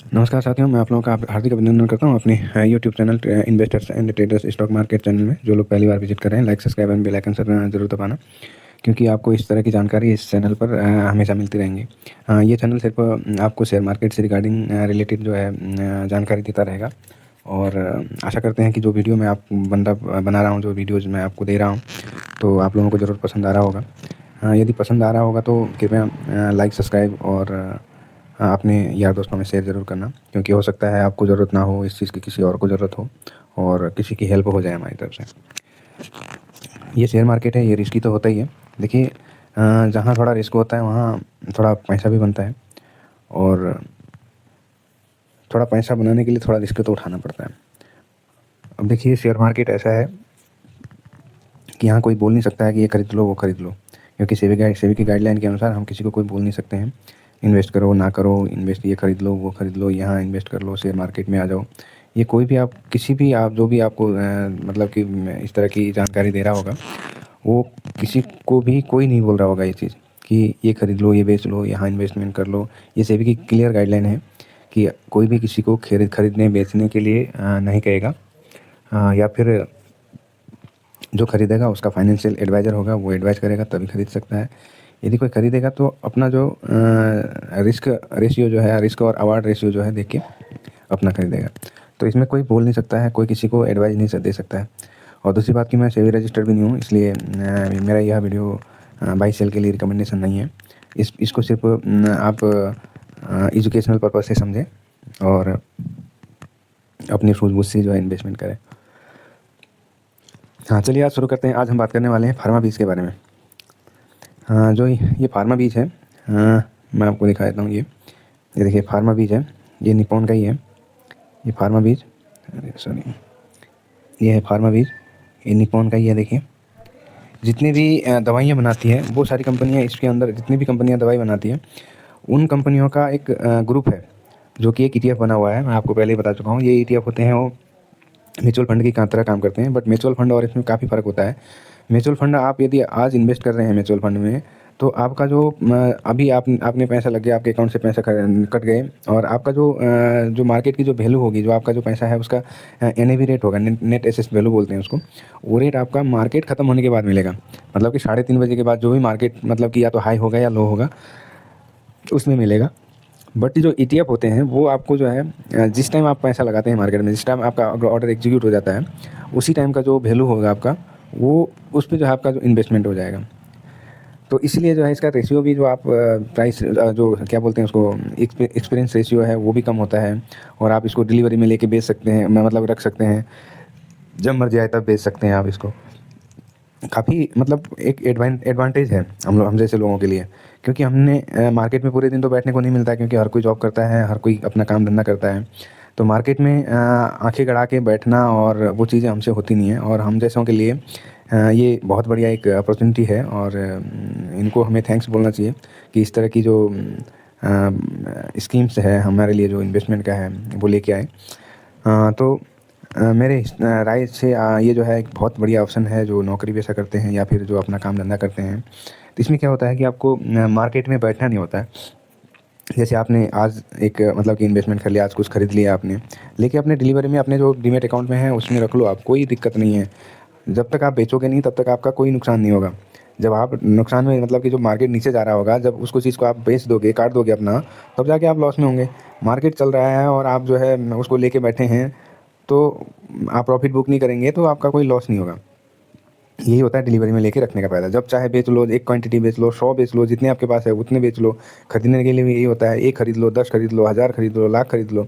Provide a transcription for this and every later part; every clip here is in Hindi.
नमस्कार साथियों, मैं आप लोगों का हार्दिक अभिनंदन करता हूँ अपने YouTube channel investors and traders stock market channel में। जो लोग पहली बार विजिट कर रहे हैं, like subscribe and bell icon जरूर दबाना, क्योंकि आपको इस तरह की जानकारी इस चैनल पर हमेशा मिलती रहेंगी। ये चैनल सिर्फ आपको शेयर मार्केट से रिगार्डिंग रिलेटेड जो है जानकारी देता रहेगा। और आशा करते हैं कि जो वीडियो मैं आप बना रहा हूँ, जो वीडियोज़ मैं आपको दे रहा हूँ, तो आप लोगों को ज़रूर पसंद आ रहा होगा। यदि पसंद आ रहा होगा तो कृपया लाइक सब्सक्राइब और अपने यार दोस्तों में शेयर ज़रूर करना, क्योंकि हो सकता है आपको ज़रूरत ना हो इस चीज़ की, किसी और को ज़रूरत हो और किसी की हेल्प हो जाए हमारी तरफ से। ये शेयर मार्केट है, ये रिस्की तो होता ही है। देखिए, जहाँ थोड़ा रिस्क होता है वहाँ थोड़ा पैसा भी बनता है, और थोड़ा पैसा बनाने के लिए थोड़ा रिस्क तो उठाना पड़ता है। अब देखिए, शेयर मार्केट ऐसा है कि यहाँ कोई बोल नहीं सकता है कि ये खरीद लो वो खरीद लो, क्योंकि सेबी की गाइडलाइन के अनुसार हम किसी को कोई बोल नहीं सकते हैं इन्वेस्ट करो ना करो, इन्वेस्ट ये खरीद लो वो खरीद लो, यहाँ इन्वेस्ट कर लो, शेयर मार्केट में आ जाओ। ये कोई भी आप किसी भी आप जो भी आपको मतलब कि इस तरह की जानकारी दे रहा होगा, वो किसी को भी कोई नहीं बोल रहा होगा ये चीज़ कि ये खरीद लो ये बेच लो यहाँ इन्वेस्टमेंट कर लो। ये सेबी की क्लियर गाइडलाइन है कि कोई भी किसी को खरीदने बेचने के लिए नहीं कहेगा। या फिर जो खरीदेगा उसका फाइनेंशियल एडवाइज़र होगा, वो एडवाइस करेगा तभी खरीद सकता है। यदि कोई खरीदेगा तो अपना जो रिस्क रेशियो जो है, रिस्क और अवार्ड रेशियो जो है देख के अपना खरीदेगा। तो इसमें कोई बोल नहीं सकता है, कोई किसी को एडवाइस नहीं दे सकता है। और दूसरी बात कि मैं सेबी रजिस्टर्ड भी नहीं हूँ, इसलिए मेरा यह वीडियो बाई सेल के लिए रिकमेंडेशन नहीं है। इसको सिर्फ आप एजुकेशनल पर्पज़ से समझें और अपनी सूझबूझ से जो है इन्वेस्टमेंट करें। हाँ, चलिए आज शुरू करते हैं। आज हम बात करने वाले हैं फार्मा बीज के बारे में। हाँ, जो ये फार्मा बीज है, मैं आपको दिखा देता हूँ। ये देखिए फार्मा बीज है, ये निपॉन का ही है। ये फार्मा बीज, अरे सॉरी, ये है फार्मा बीज, ये निपॉन का ही है। देखिए जितनी भी दवाइयाँ बनाती है वो सारी कंपनियाँ, इसके अंदर जितनी भी कंपनियाँ दवाई बनाती हैं उन कंपनियों का एक ग्रुप है जो कि एक ETF बना हुआ है। मैं आपको पहले ही बता चुका हूँ, ये ETF होते हैं वो म्यूचुअल फंड की तरह काम करते हैं, बट म्यूचुअल फंड और इसमें काफ़ी फ़र्क होता है। म्यूचुअल फंड, आप यदि आज इन्वेस्ट कर रहे हैं म्यूचुअल फंड में, तो आपका जो अभी आपने पैसा लग गया, आपके अकाउंट से पैसा कट गए, और आपका जो मार्केट की जो वैल्यू होगी, जो आपका जो पैसा है उसका NAV रेट होगा, नेट एसेट वैल्यू बोलते हैं उसको। वो रेट आपका मार्केट ख़त्म होने के बाद मिलेगा, मतलब कि 3:30 बजे के बाद जो भी मार्केट मतलब कि या तो हाई होगा या लो होगा, उसमें मिलेगा। बट जो ETF होते हैं वो आपको जो है जिस टाइम आप पैसा लगाते हैं मार्केट में, जिस टाइम आपका ऑर्डर एग्जीक्यूट हो जाता है, उसी टाइम का जो वैल्यू होगा आपका, वो उस पे जो है आपका जो इन्वेस्टमेंट हो जाएगा। तो इसलिए जो है इसका रेशियो भी, जो आप प्राइस जो क्या बोलते हैं उसको, एक्सपीरियंस रेशियो है, वो भी कम होता है। और आप इसको डिलीवरी में लेके बेच सकते हैं, मतलब रख सकते हैं, जब मर्जी आए तब बेच सकते हैं आप इसको। काफ़ी मतलब एक एडवांटेज है हम जैसे लोगों के लिए, क्योंकि हमने मार्केट में पूरे दिन तो बैठने को नहीं मिलता है, क्योंकि हर कोई जॉब करता है, हर कोई अपना काम धंधा करता है। तो मार्केट में आंखें गड़ा के बैठना और वो चीज़ें हमसे होती नहीं है, और हम जैसों के लिए ये बहुत बढ़िया एक अपॉर्चुनिटी है। और इनको हमें थैंक्स बोलना चाहिए कि इस तरह की जो स्कीम्स है हमारे लिए, जो इन्वेस्टमेंट का है, वो लेके आए। तो मेरे राय से ये जो है एक बहुत बढ़िया ऑप्शन है, जो नौकरी पेशा करते हैं या फिर जो अपना काम धंधा करते हैं। तो इसमें क्या होता है कि आपको मार्केट में बैठना नहीं होता है। जैसे आपने आज एक मतलब कि इन्वेस्टमेंट कर लिया, आज कुछ खरीद लिया आपने, लेके अपने डिलीवरी में अपने जो डीमैट अकाउंट में है उसमें रख लो, आप, कोई दिक्कत नहीं है। जब तक आप बेचोगे नहीं तब तक आपका कोई नुकसान नहीं होगा। जब आप नुकसान में, मतलब कि जो मार्केट नीचे जा रहा होगा, जब उसको चीज़ को आप बेच दोगे, काट दोगे अपना, तब जाके आप लॉस में होंगे। मार्केट चल रहा है और आप जो है उसको लेके बैठे हैं, तो आप प्रॉफिट बुक नहीं करेंगे तो आपका कोई लॉस नहीं होगा। यही होता है डिलीवरी में लेके रखने का फ़ायदा। जब चाहे बेच लो, एक क्वांटिटी बेच लो, 100 बेच लो, जितने आपके पास है उतने बेच लो। खरीदने के लिए भी यही होता है, 1 खरीद लो, 10 खरीद लो, 1000 खरीद लो, लाख खरीद लो।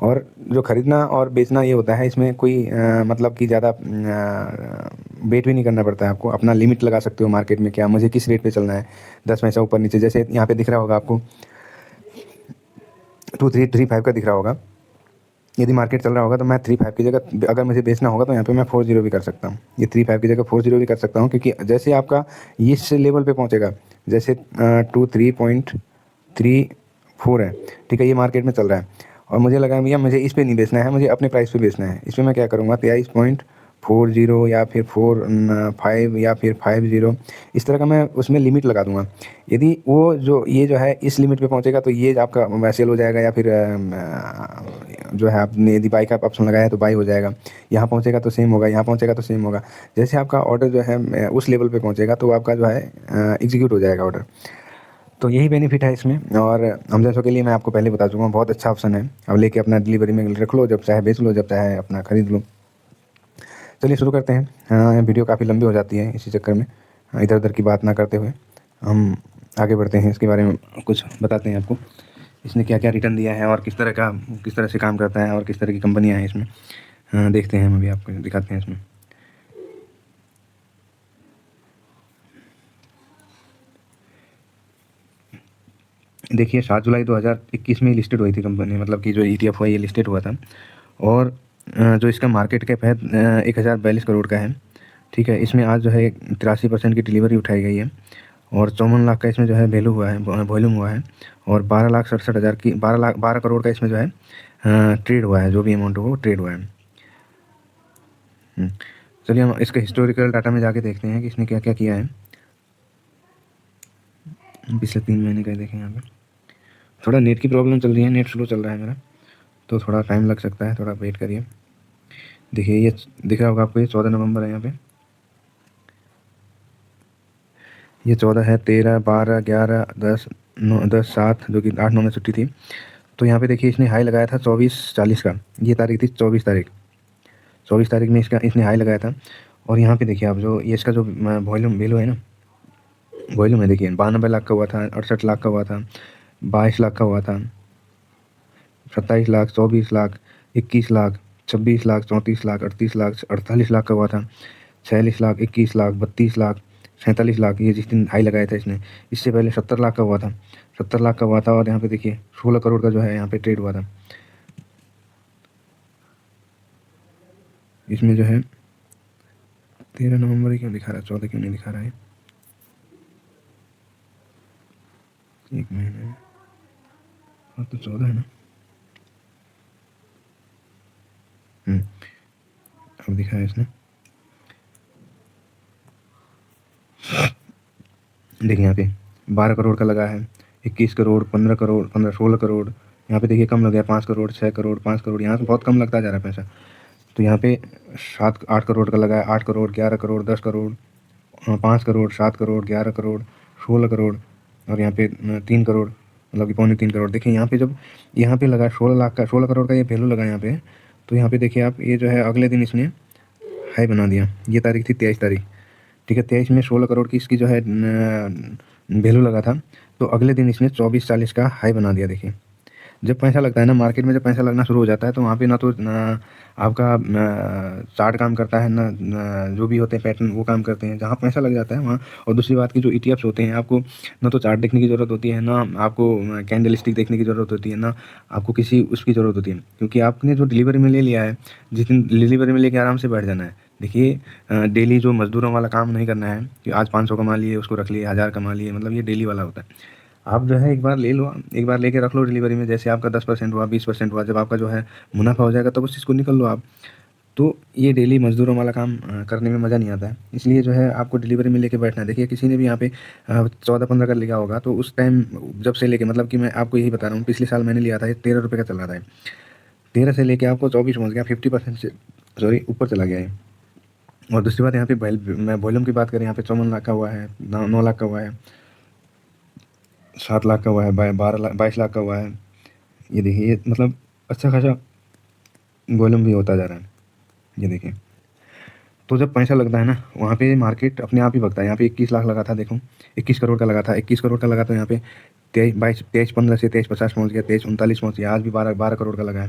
और जो खरीदना और बेचना ये होता है, इसमें कोई मतलब कि ज़्यादा वेट भी नहीं करना पड़ता है आपको। अपना लिमिट लगा सकते हो मार्केट में, क्या मुझे किस रेट पे चलना है, 10 पैसा ऊपर नीचे। जैसे यहाँ पे दिख रहा होगा आपको 2335 का दिख रहा होगा। यदि मार्केट चल रहा होगा तो मैं 35 की जगह, अगर मुझे बेचना होगा तो यहाँ पे मैं 40 भी कर सकता हूँ। ये 35 की जगह 40 भी कर सकता हूँ, क्योंकि जैसे आपका ये इस लेवल पे पहुँचेगा, जैसे 23.34 है, ठीक है, ये मार्केट में चल रहा है, और मुझे लगा भैया मुझे इस पे नहीं बेचना है, मुझे अपने प्राइस पे बेचना है। इस पर मैं क्या करूँगा, 23.5 40 या फिर 5 या फिर 50, इस तरह का मैं उसमें लिमिट लगा दूंगा। यदि वो जो ये जो है इस लिमिट पे पहुंचेगा तो ये आपका सेल हो जाएगा, या फिर जो है आपने यदि बाई का ऑप्शन लगाया है तो बाई हो जाएगा। यहाँ पहुंचेगा तो सेम होगा, यहाँ पहुंचेगा तो सेम होगा। जैसे आपका ऑर्डर जो है उस लेवल पे पहुंचेगा तो आपका जो है एग्जीक्यूट हो जाएगा ऑर्डर। तो यही बेनिफिट है इसमें। और हम जैसों के लिए मैं आपको पहले बता चुका हूँ, बहुत अच्छा ऑप्शन है। अब लेके अपना डिलीवरी में रख लो, जब चाहे बेच लो, जब चाहे अपना खरीद लो। चलिए शुरू करते हैं। वीडियो काफ़ी लंबी हो जाती है, इसी चक्कर में इधर उधर की बात ना करते हुए हम आगे बढ़ते हैं। इसके बारे में कुछ बताते हैं आपको, इसने क्या क्या रिटर्न दिया है और किस तरह से काम करता है और किस तरह की कंपनियां हैं इसमें। देखते हैं, हम अभी आपको दिखाते हैं इसमें। देखिए 7 जुलाई 2021 में लिस्टेड हुई थी कंपनी, मतलब कि जो ETF हुआ ये लिस्टेड हुआ था। और जो इसका मार्केट कैप है 1042 करोड़ का है। ठीक है, इसमें आज जो है 83% की डिलीवरी उठाई गई है और 54 लाख का इसमें जो है वैल्यू हुआ है, वॉल्यूम हुआ है। और 12,67,000 की 12 करोड़ का इसमें जो है ट्रेड हुआ है, जो भी अमाउंट हो वो ट्रेड हुआ है। चलिए हम इसके हिस्टोरिकल डाटा में जाके देखते हैं कि इसने क्या क्या किया है। पिछले 3 महीने का देखें। यहाँ पे थोड़ा नेट की प्रॉब्लम चल रही है, नेट स्लो चल रहा है मेरा, तो थोड़ा टाइम लग सकता है, थोड़ा वेट करिए। देखिए ये दिख रहा होगा आपको, ये 14 नवंबर है। यहाँ पे ये 14 है, 13, 12, 11, 10, 9, 10, 7, जो कि 8, 9 में छुट्टी थी। तो यहाँ पे देखिए इसने हाई लगाया था 24:40 का, ये तारीख थी 24 तारीख। 24 तारीख में इसने हाई लगाया था। और यहाँ पे देखिए आप, जो ये इसका जो वॉल्यूम वैल्यू है ना, वॉल्यूम है देखिए 92 लाख का हुआ था, 68 लाख का हुआ था, 22 लाख का हुआ था, 27 लाख, 24 लाख, 21 लाख, 26 लाख, 34 लाख, 38 लाख, 48 लाख का हुआ था, 46 लाख, 21 लाख, 32 लाख, 47 लाख। ये जिस दिन हाई लगाया था इसने, इससे पहले 70 लाख का हुआ था, 70 लाख का हुआ था। और यहाँ पे देखिए 16 करोड़ का जो है यहाँ पे ट्रेड हुआ था। इसमें जो है 13 नवंबर ही क्यों दिखा रहा है, 14 क्यों नहीं दिखा रहा है? एक महीने, हाँ तो 14 है ना। अब दिखाया इसने, देखिए यहाँ पे 12 करोड़ का लगा है, 21 करोड़, 15 करोड़, 16 करोड़। यहाँ पे देखिए कम लग गया, 5 करोड़, 6 करोड़, 5 करोड़, यहाँ से बहुत कम लगता जा रहा है पैसा। तो यहाँ पे 8 करोड़ का लगा है, 8 करोड़, 11 करोड़, 10 करोड़, 5 करोड़, 7 करोड़, 11 करोड़, 16 करोड़। और यहाँ पे 3 करोड़, मतलब कि 2.25 करोड़। देखिए यहाँ पे जब यहाँ पे लगा 16 लाख का, 16 करोड़ का ये वैल्यू लगा यहाँ पे। तो यहाँ पे देखिए आप, ये जो है अगले दिन इसने हाई बना दिया। ये तारीख थी 23 तारीख। ठीक है, 23 में 16 करोड़ की इसकी जो है वैल्यू लगा था। तो अगले दिन इसने 24-40 का हाई बना दिया। देखिए जब पैसा लगता है ना मार्केट में, जब पैसा लगना शुरू हो जाता है तो वहाँ पे ना तो आपका चार्ट काम करता है, ना जो भी होते हैं पैटर्न वो काम करते हैं। जहाँ पैसा लग जाता है वहाँ। और दूसरी बात की, जो ETFs होते हैं, आपको ना तो चार्ट देखने की ज़रूरत होती है, ना आपको कैंडल स्टिक देखने की ज़रूरत होती है, ना आपको किसी उसकी ज़रूरत होती है। क्योंकि आपने जो डिलीवरी में ले लिया है, जिस दिन डिलीवरी में लेके आराम से बैठ जाना है। देखिए डेली जो मज़दूरों वाला काम नहीं करना है कि आज 500 कमा लिए, उसको रख लिए, 1000 कमा लिए, मतलब ये डेली वाला होता है। आप जो है एक बार ले लो, एक बार लेके रख लो डिलीवरी में। जैसे आपका 10% हुआ, 20% हुआ, जब आपका जो है मुनाफा हो जाएगा तब उस चीज़ को निकल लो आप। तो ये डेली मज़दूरों वाला काम करने में मज़ा नहीं आता है। इसलिए जो है आपको डिलीवरी में लेके बैठना है। देखिए किसी ने भी यहाँ पे 14-15 का लिया होगा, तो उस टाइम जब से लेके, मतलब कि मैं आपको यही बता रहा हूँ, पिछले साल मैंने लिया था, ये 13 रुपये का चल रहा था। 13 से लेके आपको 24 पहुँच गया, 50% से सॉरी ऊपर चला गया है। और दूसरी बात, यहाँ पे मैं वॉल्यूम की बात करें, यहाँ पे 54 लाख का हुआ है, 9 लाख का हुआ है, 7 लाख का हुआ है, 22 लाख का हुआ है। ये देखिए, ये मतलब अच्छा खासा वॉल्यूम भी होता जा रहा है। ये देखिए, तो जब पैसा लगता है ना, वहाँ पे मार्केट अपने आप ही भगता है। यहाँ पे 21 लाख लगा था, देखो 21 करोड़ का लगा था, 21 करोड़ का लगा, तो यहाँ पे 23-15 से 23-50 पहुँच गया, 23-39 पहुँच गया। आज भी 12 करोड़ का लगा है।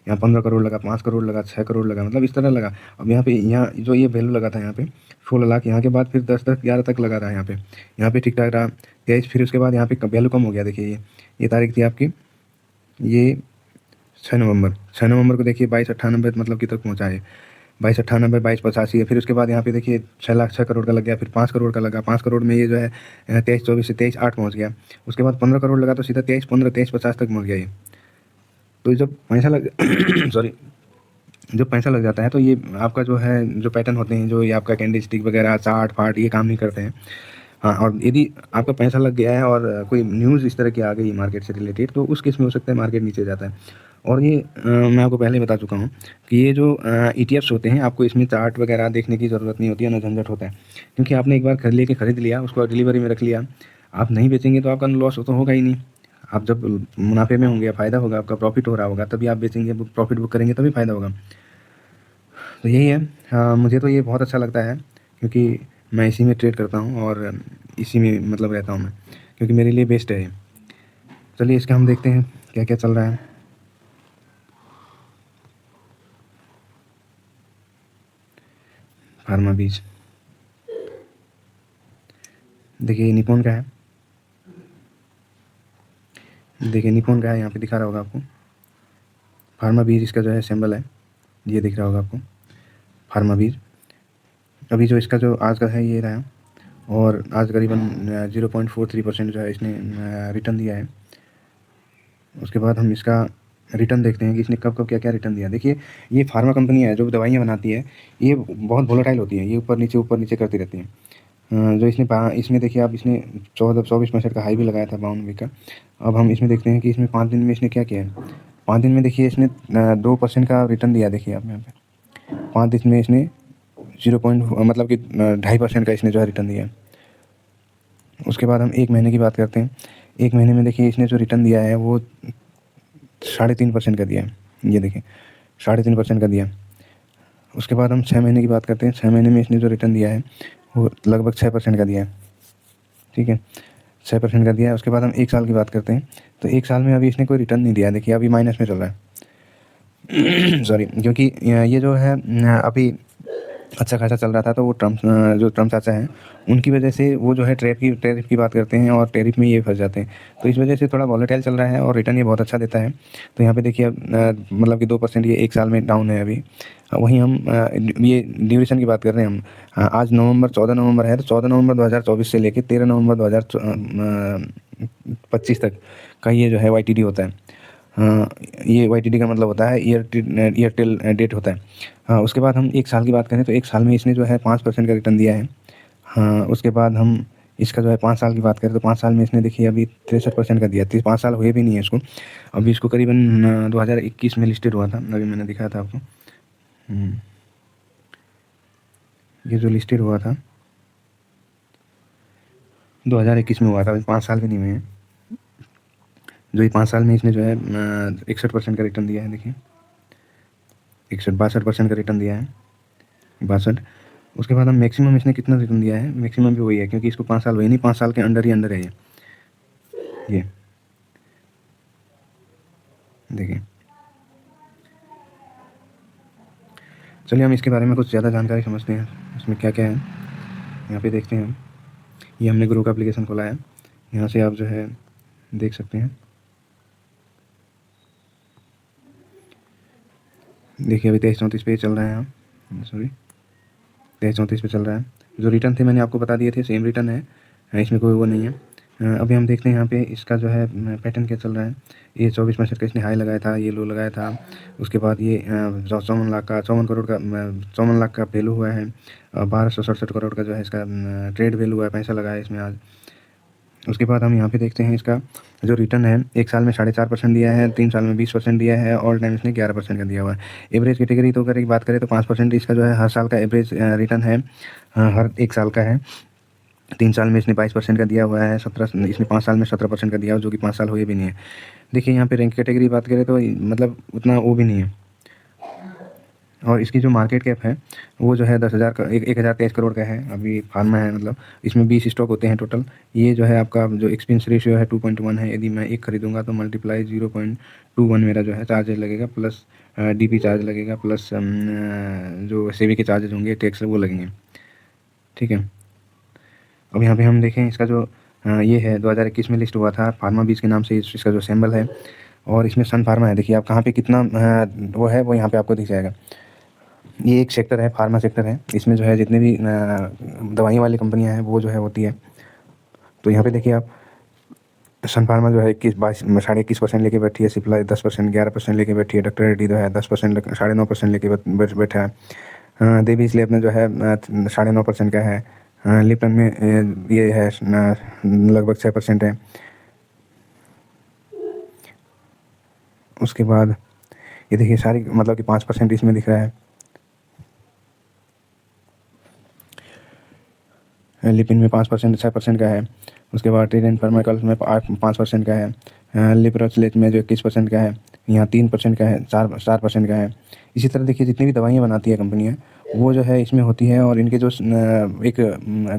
यहाँ 15 करोड़ लगा, 5 करोड़ लगा, 6 करोड़ लगा, मतलब इस तरह लगा। अब यहाँ पे जो ये वैल्यू लगा था यहाँ पे 16 लाख, यहाँ के बाद फिर 10-11 तक लगा रहा है। यहाँ पे ठीक ठाक रहा 23, फिर उसके बाद यहाँ पे वैल्यू कम हो गया। देखिए ये तारीख थी आपकी, ये 6 नवंबर को देखिए 2298 मतलब कि तक पहुँचा है। 2298, 2285 है। फिर उसके बाद यहाँ पे देखिए 6 करोड़ का लग गया, फिर 5 करोड़ का लगा। 5 करोड़ में ये जो है 23-24 से 23-8 पहुँच गया। उसके बाद 15 करोड़ लगा, तो सीधा 23-15, 23-50 तक पहुँच गया ये। तो जब पैसा लग सॉरी जो पैसा लग जाता है तो ये आपका जो है जो पैटर्न होते हैं, जो ये आपका कैंडी स्टिक वगैरह चार्ट फार्ट ये काम नहीं करते हैं। हाँ, और यदि आपका पैसा लग गया है और कोई न्यूज़ इस तरह की आ गई मार्केट से रिलेटेड, तो उस केस में हो सकता है मार्केट नीचे जाता है। और ये मैं आपको पहले ही बता चुका हूँ कि ये जो ईटीएफ्स होते हैं, आपको इसमें चार्ट वगैरह देखने की ज़रूरत नहीं होती है, ना झंझट होता है। क्योंकि आपने एक बार खरीद लिया, उसको डिलीवरी में रख लिया, आप नहीं बेचेंगे तो आपका लॉस तो होगा ही नहीं। आप जब मुनाफे में होंगे या फ़ायदा होगा, आपका प्रॉफिट हो रहा होगा, तभी आप बेचेंगे, प्रॉफिट बुक करेंगे तभी फ़ायदा होगा। तो यही है। मुझे तो ये बहुत अच्छा लगता है, क्योंकि मैं इसी में ट्रेड करता हूँ और इसी में मतलब रहता हूँ मैं, क्योंकि मेरे लिए बेस्ट है ये। चलिए इसका हम देखते हैं क्या क्या चल रहा है। फार्मा बीज देखिए, निपुण का है, देखिए निपुण का है, यहाँ पे दिखा रहा होगा आपको। फार्मा बीज इसका जो है सिंबल है, ये दिख रहा होगा आपको, फार्मा बीज। अभी जो इसका जो आज का है ये रहा, और आज करीबन 0.43% जो है इसने रिटर्न दिया है। उसके बाद हम इसका रिटर्न देखते हैं कि इसने कब कब क्या क्या रिटर्न दिया। देखिए, ये फार्मा कंपनी है जो दवाइयाँ बनाती है, ये बहुत वोलेटाइल होती है, ये ऊपर नीचे करती रहती हैं। जो इसमें देखिए आप, इसने 24% का हाई भी लगाया था 52 का। अब हम इसमें देखते हैं कि इसमें 5 दिन में इसने क्या किया है। 5 दिन में देखिए इसने 2% का रिटर्न दिया। देखिए आप यहाँ पे 5 दिन में इसने 0 पॉइंट मतलब कि 2.5% का इसने जो है रिटर्न दिया है। उसके बाद हम 1 महीने की बात करते हैं। 1 महीने में देखिए इसने जो रिटर्न दिया है वो 3.5% का दिया है। ये देखिए 3.5% का दिया। उसके बाद हम 6 महीने की बात करते हैं। 6 महीने में इसने जो रिटर्न दिया है वो लगभग 6% का दिया है। ठीक है, 6% का दिया है। उसके बाद हम 1 साल की बात करते हैं, तो 1 साल में अभी इसने कोई रिटर्न नहीं दिया है। देखिए अभी माइनस में चल रहा है। सॉरी, क्योंकि ये जो है अभी अच्छा खासा चल रहा था, तो वो जो ट्रम्प चाचा हैं उनकी वजह से वो जो है टैरिफ की बात करते हैं और टैरिफ में ये फंस जाते हैं। तो इस वजह से थोड़ा वॉलेटाइल चल रहा है और रिटर्न ये बहुत अच्छा देता है। तो यहाँ पे देखिए मतलब कि 2% ये 1 साल में डाउन है अभी। वहीं हम ये ड्यूरेशन की बात कर रहे हैं हम। आज 14 नवंबर है, तो 14 नवंबर 2024 से लेकर 13 नवंबर 2025 तक का ये जो है वाईटीडी होता है। ये वाईटीडी का मतलब होता है एयरटेल डेट होता है। हाँ, उसके बाद हम 1 साल की बात करें तो 1 साल में इसने जो है 5% का रिटर्न दिया है। हाँ, उसके बाद हम इसका जो है 5 साल की बात करें तो 5 साल में इसने देखिए अभी 63% का दिया। 5 साल हुए भी नहीं है इसको। अभी इसको करीबन 2021 में लिस्टेड हुआ था, अभी मैंने दिखाया था आपको। ये जो लिस्टेड हुआ था 2021 में हुआ था, अभी 5 साल भी नहीं हुए हैं। जो ये 5 साल में इसने जो है 61% का रिटर्न दिया है। देखिए 62% का रिटर्न दिया है, 62। उसके बाद हम मैक्सिमम इसने कितना रिटर्न दिया है, मैक्सिमम भी वही है, क्योंकि इसको 5 साल हुए नहीं, 5 साल के अंडर है ये देखिए। चलिए हम इसके बारे में कुछ ज़्यादा जानकारी समझते हैं, इसमें क्या क्या है। यहाँ पे देखते हैं हम, ये हमने ग्रो का एप्लीकेशन खोला है, यहाँ से आप जो है देख सकते हैं। देखिए अभी 23-34 पे चल रहा है, सॉरी 23-34 पे चल रहा है। जो रिटर्न थे मैंने आपको बता दिए थे, सेम रिटर्न है, इसमें कोई वो नहीं है। अभी हम देखते हैं यहाँ पे इसका जो है पैटर्न क्या चल रहा है। ये 24% का इसने हाई लगाया था, ये लो लगाया था। उसके बाद ये 54 लाख का वैल्यू हुआ है। 1267 करोड़ का जो है इसका ट्रेड वैल्यू हुआ है, पैसा लगा है इसमें आज। उसके बाद हम यहाँ पे देखते हैं इसका जो रिटर्न है, 1 साल में 4.5% दिया है, 3 साल में 20% दिया है, ऑल टाइम इसने 11% का दिया हुआ है। एवरेज कैटेगरी तो अगर बात करें तो 5% इसका जो है हर साल का एवरेज रिटर्न है, हर 1 साल का है। 3 साल में इसने 22% का दिया हुआ है, 17 इसने 5 साल में 17% का दिया हुआ, जो कि 5 साल हुए भी नहीं है। देखिए यहाँ पे रैंक कैटेगरी बात करें तो मतलब उतना वो भी नहीं है। और इसकी जो मार्केट कैप है वो जो है 10,23 करोड़ का है। अभी फार्मा है, मतलब इसमें 20 स्टॉक होते हैं टोटल। ये जो है आपका जो एक्सपेंस रेशियो है 2.1 है। यदि मैं एक खरीदूंगा तो मल्टीप्लाई 0.21 मेरा जो है चार्जेस लगेगा, प्लस डीपी चार्ज लगेगा, प्लस जो सेवी के चार्जेस होंगे, टैक्स वो लगेंगे। ठीक है, अब यहाँ पे हम देखें इसका जो ये है 2021 में लिस्ट हुआ था, फार्मा बीज के नाम से इसका जो सिंबल है, और इसमें सन फार्मा है। देखिए आप कहाँ पे कितना वो है वो यहाँ पे आपको दिख जाएगा। ये एक सेक्टर है, फार्मा सेक्टर है। इसमें जो है जितने भी दवाइयाँ वाली कंपनियां हैं वो जो है होती है। तो यहाँ पे देखिए आप सन फार्मा जो है 21 22 21% लेके बैठी है। सिप्ला 10%, 11% लेके बैठी है। डॉक्टर रेड्डी जो है 10%, 9.5% लेके बैठा है। देवी स्लैब में जो है 9.5% का है। लिप्टन में ये है लगभग 6% है। उसके बाद ये देखिए सारी मतलब कि 5% इसमें दिख रहा है। लिपिन में 5%, 6% का है। उसके बाद ट्रीडेंट फार्माकल्स में 5% का है। लिप्रोचलेट में जो 21% का है, यहाँ 3% का है, 4% का है। इसी तरह देखिए जितनी भी दवाइयाँ बनाती है कंपनियाँ, वो जो है इसमें होती है, और इनके जो एक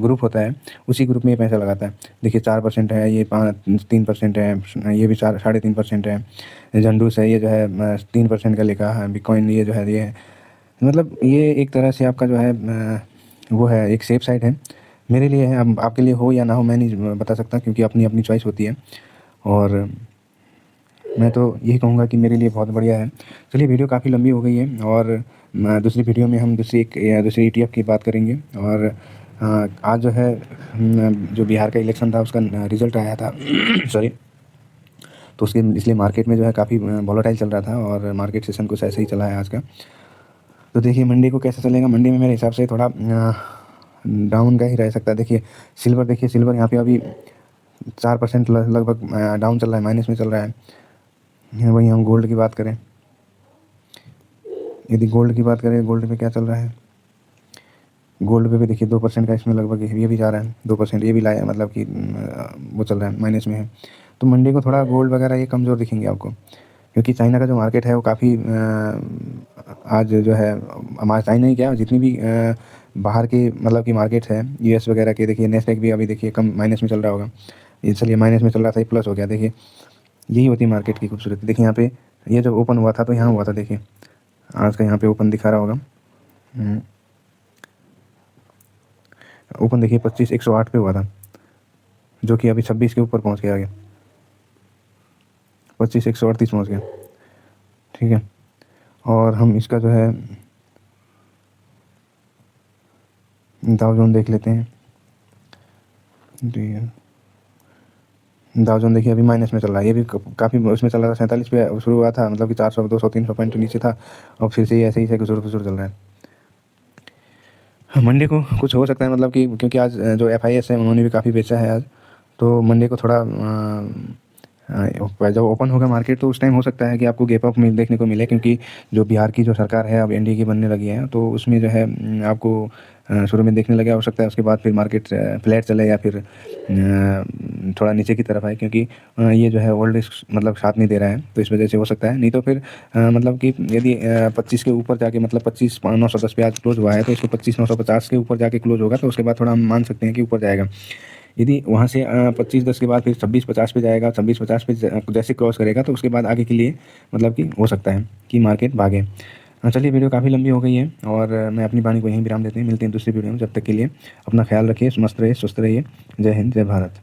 ग्रुप होता है, उसी ग्रुप में ये पैसा लगाता है। देखिए 4% है, ये 3% है, ये भी 3.5% है। झंडूस है, ये जो है 3% का लिखा है। बिटकॉइन ये जो है ये है। मतलब ये एक तरह से आपका जो है वो है, एक सेफ साइड है। मेरे लिए है, अब आपके लिए हो या ना हो मैं नहीं बता सकता, क्योंकि अपनी अपनी चॉइस होती है। और मैं तो यही कहूँगा कि मेरे लिए बहुत बढ़िया है। चलिए वीडियो काफ़ी लंबी हो गई है, और दूसरी वीडियो में हम दूसरी ETF की बात करेंगे। और आज जो है जो बिहार का इलेक्शन था उसका रिज़ल्ट आया था सॉरी। तो उसके इसलिए मार्केट में जो है काफ़ी वॉलेटाइल चल रहा था, और मार्केट सेशन कुछ ऐसे ही चला है आज का। तो देखिए मंडे को कैसे चलेगा। मंडे में मेरे हिसाब से थोड़ा डाउन का ही रह सकता है। देखिए सिल्वर यहाँ पे अभी 4% लगभग डाउन चल रहा है, माइनस में चल रहा है। वहीं हम गोल्ड की बात करें, यदि गोल्ड की बात करें, गोल्ड पे क्या चल रहा है। गोल्ड पे भी देखिए 2% का इसमें लगभग ये भी जा रहा है, 2% ये भी लाया, मतलब कि वो चल रहा है, माइनस में है। तो मंडे को थोड़ा गोल्ड वगैरह ये कमज़ोर दिखेंगे आपको, क्योंकि चाइना का जो मार्केट है वो काफ़ी आज जो है हमारा चाइना ही क्या, जितनी भी बाहर की मतलब की मार्केट है US वगैरह के, देखिए नेस्डैक भी अभी देखिए कम माइनस में चल रहा होगा। इसलिए माइनस में चल रहा था, ये प्लस हो गया। देखिए यही होती है मार्केट की खूबसूरती। देखिए यहाँ पे ये जब ओपन हुआ था तो यहाँ हुआ था, देखिए आज का यहाँ पे ओपन दिखा रहा होगा। ओपन देखिए 25,108 पे हुआ था, जो कि अभी 26 के ऊपर पहुँच गया आगे, 25,138 पहुँच गया। ठीक है, और हम इसका जो है डाउ जोन देख लेते हैं। डाउ जोन देखिए अभी माइनस में चल रहा है, ये भी काफ़ी उसमें चल रहा था, 47 पे शुरू हुआ था, मतलब कि 400 200 300 पॉइंट नीचे था, और फिर से ऐसे ही से गुजर गुजर चल रहा है। मंडे को कुछ हो सकता है, मतलब कि क्योंकि आज जो FIS है उन्होंने भी काफ़ी बेचा है आज, तो मंडे को थोड़ा जब ओपन होगा मार्केट तो उस टाइम हो सकता है कि आपको गैप अप देखने को मिले, क्योंकि जो बिहार की जो सरकार है अब NDA की बनने लगी है, तो उसमें जो है आपको शुरू में देखने लगा हो सकता है, उसके बाद फिर मार्केट फ्लैट चले या फिर थोड़ा नीचे की तरफ आए, क्योंकि ये जो है ओल्ड रिस्क मतलब साथ नहीं दे रहा है, तो इस वजह से हो सकता है। नहीं तो फिर मतलब कि यदि 25 के ऊपर जाके, मतलब 25,910 पे आज क्लोज हुआ है, तो इसको 25,950 के ऊपर जाके क्लोज होगा, तो उसके बाद थोड़ा हम मान सकते हैं कि ऊपर जाएगा। यदि वहाँ से 25.10 के बाद फिर 26.50 पे जाएगा, 26.50 पे जैसे क्रॉस करेगा, तो उसके बाद आगे के लिए मतलब कि हो सकता है कि मार्केट भागे। चलिए वीडियो काफ़ी लंबी हो गई है, और मैं अपनी वाणी को यहीं विराम देते हैं। मिलते हैं दूसरी वीडियो में, जब तक के लिए अपना ख्याल रखिए, मस्त रहिए, स्वस्थ रहिए। जय हिंद, जय भारत।